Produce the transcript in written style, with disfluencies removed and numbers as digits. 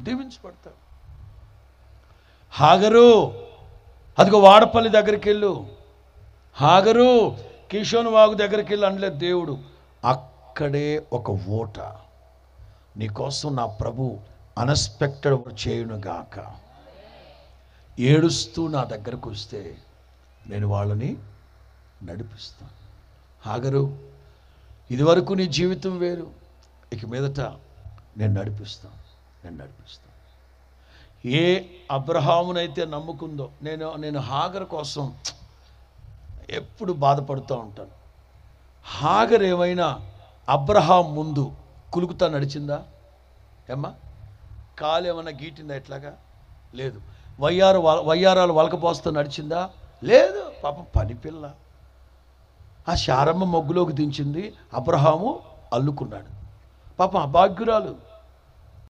దీవించబడతావు. హాగరు అదిగో వాడపల్లి దగ్గరికి వెళ్ళు, హాగరు కిషోను వాగు దగ్గరికి వెళ్ళి అనలేదు దేవుడు. అక్కడే ఒక ఓట నీకోసం నా ప్రభు అన్ఎక్స్పెక్టెడ్ చేయునుగాక. ఏడుస్తూ నా దగ్గరకు వస్తే నేను వాళ్ళని నడిపిస్తాను. హాగరు, ఇదివరకు నీ జీవితం వేరు, ఇక మీదట నేను నడిపిస్తాను. ఏ అబ్రహామునైతే నమ్ముకుందో, నేను హాగరు కోసం ఎప్పుడు బాధపడుతూ ఉంటాను. హాగర్ ఏమైనా అబ్రహాం ముందు కులుకుతా నడిచిందా? ఏమ్మా, కాలు ఏమన్నా గీటిందా? ఎట్లాగా లేదు. వయ్యారాలు వలకపోస్తూ నడిచిందా? లేదు. పాపం పని పిల్ల ఆ శారమ్మ మొగ్గులోకి దించింది, అబ్రహాము అల్లుకున్నాడు. పాపం అభాగ్యురాలు